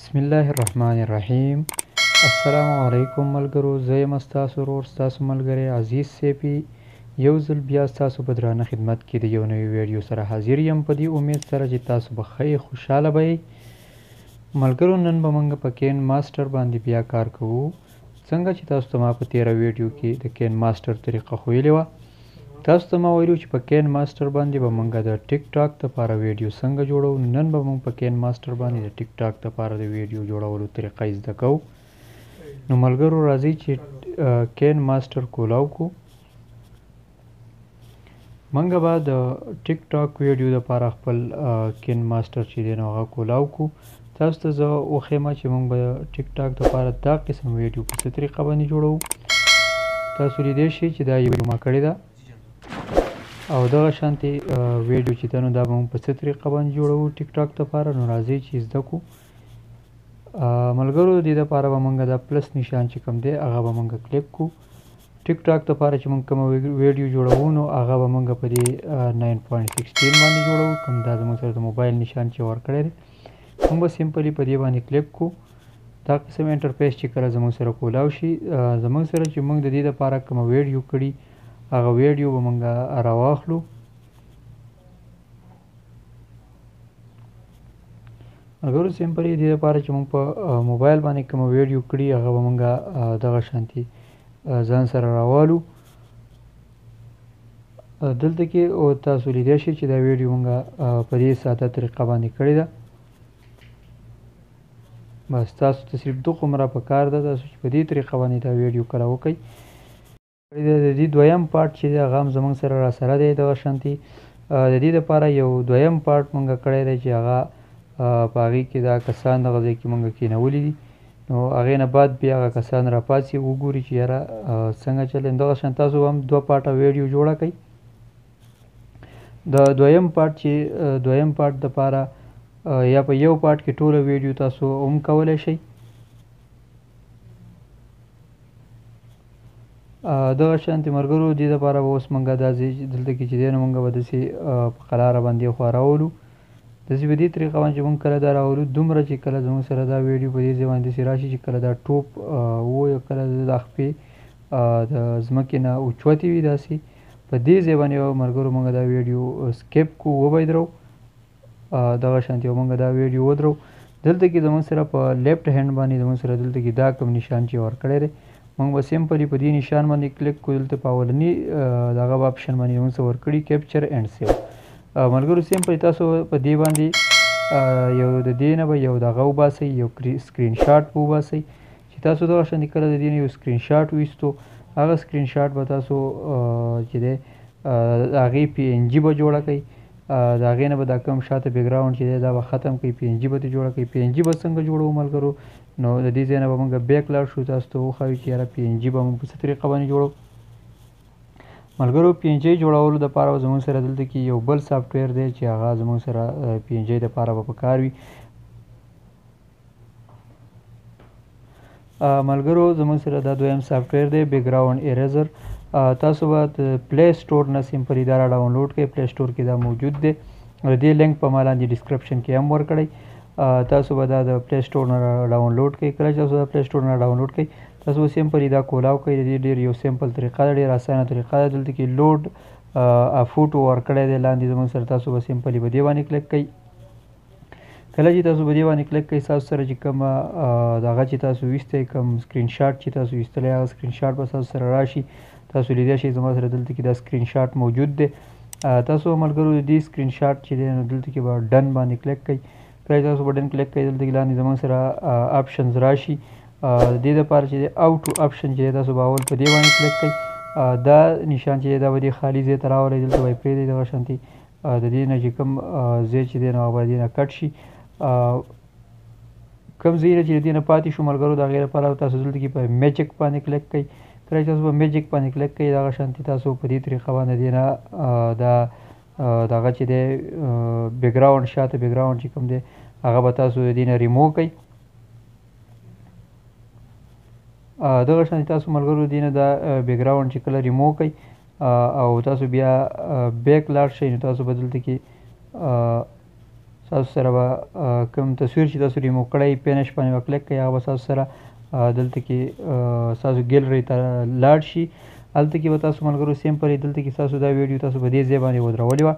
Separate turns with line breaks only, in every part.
بسم الله الرحمن الرحیم. السلام علیکم ملګرو، زه یم ستاسو ورور ستاسو ملګری عزیز سیپي. یو ځل بیا ستاسو په درانه خدمت کې د یو نوي ویډیو سره حاضر یم، په دې امید سره چې تاسو به ښه خوشحاله به یې. ملګرو، نن به موږ په کین ماسټر باندې بیا کار کوو. څنګه چې تاسو ته ما په تېره ویډیو کې د کین ماسټر طریقه ښویلې وه. تاسو ته ما ویلو چې په کین ماسټر باندې به موږ د ټیک ټاک لپاره ویډیو څنګه جوړو. نن به موږ په کین ماسټر باندې د ټیک ټاک لپاره د ویډیو جوړولو طریقه زده کوو. نو ملګرو، راځئ چې کین ماسټر کولاو کو. موږ به د ټیک ټاک ویډیو لپاره خپل کین ماسټر چې دی نو هغه کولاو کو. تاسو ته زه وښیم چې موږ به ټیک ټاک لپاره دا قسم ویډیو په څه طریقه باندې جوړو. تاسو لیدلی شئ چې دا یو ویډیو ما کړې ده او دغه شانتې ویډیو چې ده نو دا به موږ په څه طریقه باندې جوړوو ټیک ټاک لپاره. نو راځئ چې زده کړو. ملګرو، د دې دپاره به موږ دا پلس نشان چې کوم دی هغه به موږ کلیک کړو. ټیک ټاک لپاره چې موږ کومه ویډیو جوړوو نو هغه به موږ په دې 9.16 باندې جوړوو، کوم دا زموږ سره د موبایل نشان چې ورکړی دی. موږ به سمپلي په دې باندې کلیک کړو. دا قسم انټرفیس چې کله زموږ سره کولاو شي، زموږ سره چې موږ د دې دپاره کومه ویډیو کړي هغه ویډیو به موږ راواخلو. ملګرو، سمپلي دې دپاره چې موږ په موبایل باندې کومه ویډیو کړي هغه به موږ دغه شانتې ځان سره راوالو. دلته کې تاسو لیدلی شئ چې دا ویډیو موږ په دې ساده طریقه باندې کړې ده. بس تاسو ته صرف دومره پکار ده تاسو چې په دې طریقه باندې دا ویډیو کله وکړئ. د دې دویم پارټ چې دی هغه هم زموږ سره راسره دی. دغه شانتې د دې دپاره یو دویم پارټ موږ کړی دی چې هغه په هغې کې دا کسان دغه ځای کې موږ کېنولي دي. نو هغې نه بعد بیا هغه کسان راپاڅي وګوري چې یاره څنګه چلېږي. دغه شان تاسو هم دوه پارټه ویډیو جوړه کړئ. د دویم پارټ دپاره یا په یو پارټ کې ټوله ویډیو تاسو هم کولی شئ. دغه شانتې ملګرو، دې دپاره به اوس موږ دا دلته کې چې دی نو موږ به داسې په قلاره باندې خوا راولو. داسې په دې طریقه باندې چې موږ کله دا راولو دومره چې کله زموږ سره دا ویډیو په دې ځای باندې داسې راشي چې کله دا ټوپ ووایو، کله دا خپې د ځمکې نه اوچتې وي، داسې په دې ځای باندې ملګرو موږ دا ویډیو سکیپ کړو، وبه درو. دغه شانتې موږ دا ویډیو ودرو. دلته کې زموږ سره په لیفټ هینډ باندې زموږ سره دلته کې دا کوم نشان چې ورکړی دی، موږ به سمپلي په دې نشان باندې کلیک کړو. دلته په اولني دغه اپشن باندې موږ څه ورکړي، کیپچر اینډ سیو. ملګرو، سمپلي تاسو په دې باندې یو د دې نه به یو دغه وباسئ، یو سکرین شاټ به وباسئ. چې تاسو دغه شانتې کله د دې نه یو سکرین شاټ وایستو، هغه سکرین شاټ به تاسو چې دی د هغې PNG به جوړه کړئ. د هغې نه به دا کوم شاته بیکګراونډ چې دی دا به ختم کړئ، PNG به ترې جوړه کړئ. PNG به څنګه جوړوو ملګرو؟ نو د دې ځای نه به موږ بیک لاړ شو. تاسو ته وښایو چې یاره PNG به موږ په څه طریقه باندې جوړو. ملګرو، PNG جوړولو دپاره به زموږ سره دلته کې یو بل سافټویر دی چې هغه زموږ سره PNG دپاره به پکار وي. ملګرو، زموږ سره دا دویم سافټویر دی بیکګراونډ اریزر. تاسو به د پلی سټور نه سمپلي دا را ډاونلوډ کړئ. پلی سټور کې دا موجود دی. د دې لینک په ما لاندې ډسکرپشن کې هم ورکړئ. تاسو به دا د پلی سټور نه ډاونلوډ کړئ. کله چې تاسو دا پلی سټور نه ډاونلوډ کړئ، تاسو به سمپلي دا کولاو کړئ. د دې ډېر یو سمپل طریقه ده، ډېر اسانه طریقه ده. دلته کې لوډ فوټو ورکړی دی لاندې زموږ سره. تاسو به سمپلي په دې باندې کلیک کړئ. کله چې تاسو په دې باندې کلیک کړئ، تاسو سره چې کومه دغه چې تاسو ویستی، کوم سکرین شاټ چې تاسو ویستلی، هغه سکرین شاټ به تاسو سره راشي. تاسو لیدلی شئ زما سره دلته کې دا سکرین شاټ موجود دی. تاسو ملګرو د دې سکرین شاټ چې دی نو دلته کې به ډن باندې کلیک کړئ. کله چې تاسو په ډن کلیک کړئ، دلته کې لاندې زموږ سره آپشنز راشي. د دې دپاره چې دی اوټو آپشن چې دی تاسو به اول په دې باندې کلیک کړئ. دا نشان چې دی دا به دې خالي ځای ته راولئ. دلته به یې پرېږدئ. دغه شانتې د دې نه چې کوم ځای چې دی نو هغه به د دې نه کټ شي. کوم ځای چې د دې نه پاتې شو ملګرو، د هغې لپاره تاسو دلته کې په میجیک باندې کلیک کړئ. کله چې تاسو په میجیک باندې کلیک کړئ، دغه شانتې تاسو په دې طریقه باندې دې نه دا دغه چې دی بیکګراونډ، شاته بیکګراونډ چې کوم دی هغه به تاسو د دې نه ریموو کړئ. دغه شانتې تاسو ملګرو د دې نه دا بیکګراونډ چې کله ریموو کړئ او تاسو بیا بیک لاړ شئ، نو تاسو به دلته کې تاسو سره به کوم تصویر چې تاسو ریموو کړی فینش باندې به کلیک کوئ هغه به تاسو سره دلته کې ستاسو ګیلري ته لاړ شي. هلته کې به تاسو ملګرو سیمپلي دلته کې ستاسو دا ویډیو تاسو په دې ځای باندې ودرولې وه.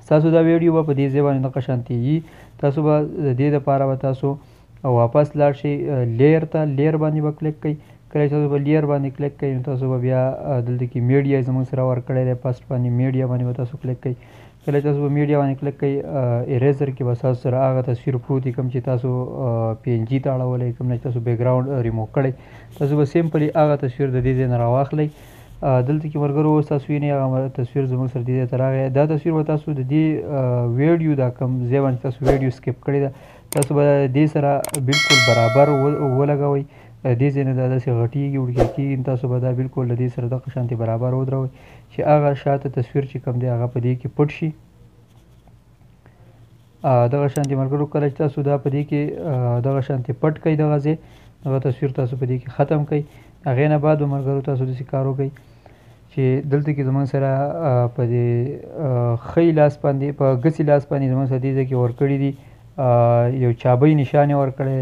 ستاسو دا ویډیو به په دې ځای باندې دغه شانتې وي. تاسو به د دې دپاره به تاسو واپس لاړ شئ لیر ته. لیر باندې به کلیک کوئ. کله چې تاسو به لیر باندې کلیک کوئ نو تاسو به بیا دلته کې میډیا زموږ سره ورکړی دی. فسټ باندې میډیا باندې به تاسو کلیک کوئ. کله چې تاسو به میډیا باندې کلیک کوئ اریزر کې به ستاسو سره هغه تصویر پروت وي کوم چې تاسو پی این جي ته اړولی کوم نه چې تاسو بیکګراونډ ریموو کړی. تاسو به سیمپلي هغه تصویر د دې ځای نه راواخلئ. دلته کې ملګرو اوس تاسو وینئ هغه تصویر زموږ سره دې ځای ته راغی. دا تصویر به تاسو د دې ویډیو دا کوم ځای باندې تاسو ویډیو سکیپ کړې ده تاسو به دې سره بالکل برابر ولګوئ. دې ځای نه دا داسې غټېږي وړوکی کېږي تاسو به دا بالکل د دې سره دغه شانتې برابر ودروئ چې هغه شاته تصویر چې کوم دی هغه په دې کې پټ شي. دغه شانتې ملګرو کله چې تاسو دا په دې کې دغه شانتې پټ کړئ دغه ځای دغه تصویر تاسو په دې کې ختم کړئ. هغې نه بعد به ملګرو تاسو داسې کار وکړئ چې دلته کې زموږ سره په دې ښی لاس باندې په ګسي لاس باندې زموږ سره دې ځای کې ورکړي دي یو چابۍ نشان یې ورکړی.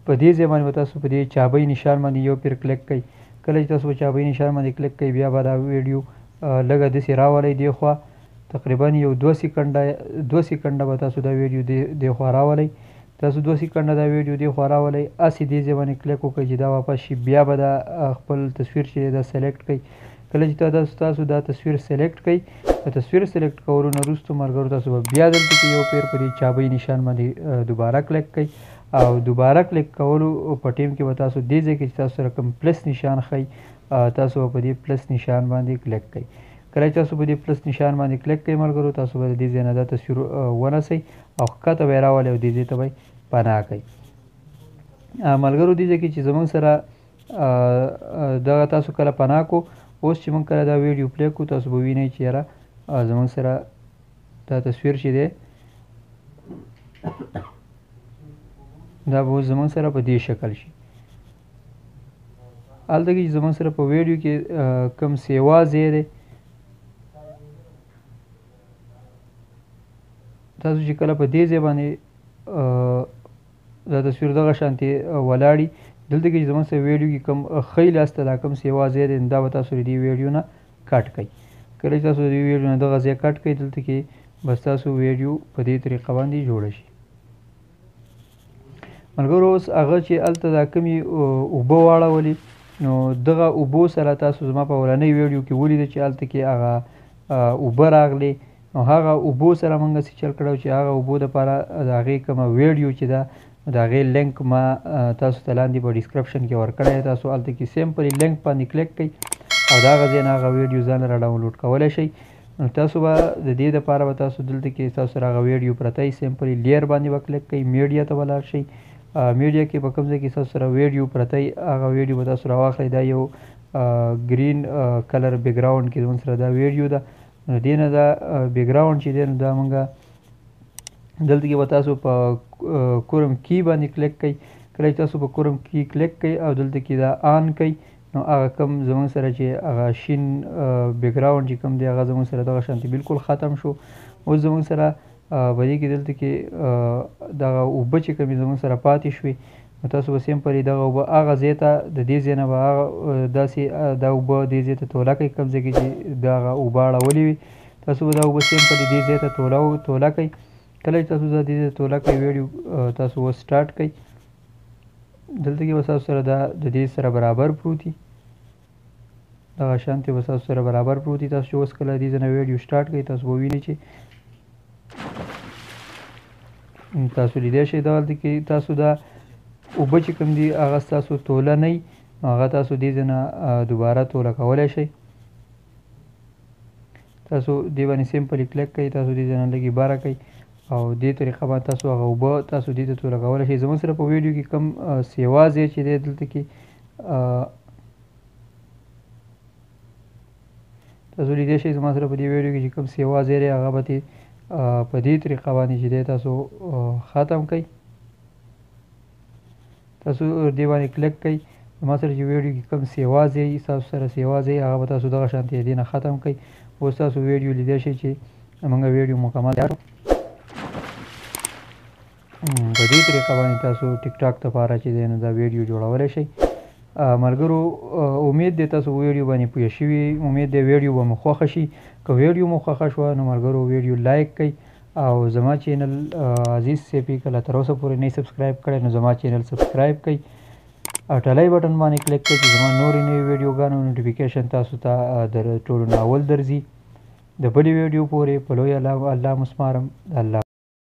په دې ځای باندې به تاسو په دې چابۍ نشان باندې یو پیر کلیک کوئ. کله چې تاسو په چابۍ نشان باندې کلیک کوئ بیا به دا ویډیو لږه داسې راولئ دې خوا تقریبا یو 2 سکنډه به تاسو دا ویډیو دې خوا راولئ. تاسو 2 سکنډه دا ویډیو دې خوا راولئ. هسې دې ځای باندې کلیک وکړئ چې دا واپس شي. بیا به دا خپل تصویر چې دی دا سلیکټ کړئ. کله چې تاسو دا تصویر سلیکټ کړئ د تصویر سلیکټ کولو نه وروسته ملګرو تاسو به بیا دلته کې یو پیر په دې چابۍ نشان باندې دوباره کلیک کړئ او دوباره کلیک کولو په ټیم کې به تاسو دې ځای کې چې تاسو سره کوم پلس نشان ښیي تاسو به په دې پلس نشان باندې کلیک کړئ. کله چې تاسو په دې پلس نشان باندې کلیک کړئ ملګرو تاسو به د دې ځای نه دا تصویر ونیسئ او ښکته به یې راولئ او دې ځای ته به یې پناه کړئ. ملګرو دې ځای کې چې زموږ سره دغه تاسو کله پناه کړو اوس چې موږ کله دا ویډیو پلی کړو تاسو به وینئ چې یاره زموږ سره دا تصویر چې دی دا به اوس زموږ سره په دې شکل شي. هلته کې چې زموږ سره په ویډیو کې کوم سیوا ځای دی تاسو چې کله په دې ځای باندې دا تصویر دغه شانتې ولاړي دلته کې چې زموږ سره ویډیو کې کوم ښی لاس ته دا کوم سیوا ځای دی دا به تاسو د دې ویډیو نه کټ کړئ. کله چې تاسو د دې ویډیو نه دغه ځای کټ کړئ دلته کې بس تاسو ویډیو په دې طریقه باندې جوړه شي. ملګرو اوس هغه چې هلته دا کومې اوبه واړولې نو دغه اوبو سره تاسو زما په اولنۍ ویډیو کې ولیده چې هلته کې هغه اوبه راغلې نو هغه اوبو سره موږ هسې چل کړی چې هغه اوبو دپاره د هغې کومه ویډیو چې ده د هغې لینک ما تاسو ته لاندې په ډسکرپشن کې ورکړی تاسو هلته کې سیمپلي لینک باندې کلیک کړئ او د هغه ځای نه هغه ویډیو ځان را ډاونلوډ کولی شئ. نو تاسو به د دې دپاره به تاسو دلته کې تاسو سره هغه ویډیو پرته وي سیمپلي لیر باندې به کلیک کړئ میډیا ته به لاړ شئ. میډیا کې په کوم ځای کې تاسو سره ویډیو پرته وي هغه ویډیو به تاسو راواخلئ. دا یو ګرین کلر بیکګراونډ کې زموږ سره دا ویډیو ده نو دې نه دا بیکګراونډ چې دی نو دا موږ دلته کې به تاسو په کورم کی باندې کلیک کوئ. کله چې تاسو په کورم کی کلیک کوئ او دلته کې دا آن کوئ نو هغه کوم زموږ سره چې هغه شین بیکګراونډ چې کوم دی هغه زموږ سره دغه شانتې بالکل ختم شو. اوس زموږ سره په دې کې دلته کې دغه اوبه چې کومې زموږ سره پاتې شوې نو تاسو به سیمپلي دغه اوبه هغه ځای ته د دې ځای نه به هغه داسې دا اوبه دې ځای ته توله کوئ کوم ځای کې چې دغه اوبه اړولې وي تاسو به دا اوبه سیمپلي دې ځای ته توله کوئ. کله چې تاسو دا دې ځای ته توله کوئ ویډیو تاسو اوس سټارټ کوئ. دلته کې به تاسو سره دا د دې سره برابر پروت وي دغه شانتې به تاسو سره برابر پروت وي. تاسو چې اوس کله دې ځای نه ویډیو سټارټ کوئ تاسو به ووینئ چې تاسو لیدای شئ دلته کې تاسو دا اوبه چې کوم دي هغه ستاسو توله نه وي نو هغه تاسو دې ځای نه دوباره توله کولی شئ. تاسو دې باندې سیمپلي کلیک کوئ تاسو دې ځای نه لږې باره کوئ او دې طریقه باندې تاسو هغه اوبه تاسو دې ته توله کولی شئ. زموږ سره په ویډیو کې کوم سیوا ځای چې دی دلته کې تاسو لیدای شئ زما سره په دې ویډیو کې چې کوم سیوا ځای دی هغه به په دې طریقه باندې چې دی تاسو ختم کړئ. تاسو دې باندې کلیک کړئ زما سره چې ویډیو کې کوم سیوا ځای تاسو سره سیوا ځای هغه به تاسو دغه شانتې دې نه ختم کړئ. اوس تاسو ویډیو لیدای شئ چې موږ ویډیو مکمل په دې طریقه باندې تاسو ټیک ټاک لپاره چې دی نو دا ویډیو جوړولی شئ. ملګرو امید دی تاسو ویډیو باندې پوه شوي، امید دی ویډیو به مو خوښه شي. که ویډیو مو خوښه شوه نو ملګرو ویډیو لایک کړئ او زما چینل عزیز صاحب کله تر اوسه پورې نه سبسکرایب کړی نو زما چینل سبسکرایب کړئ او ټلی بټن باندې کلیک کړئ چې زما نورې نوې ویډیوګانو نوټیفیکیشن تاسو ته در ټولو نه اول درځي. د بلې ویډیو پورې په لوی الله مسپارم. الله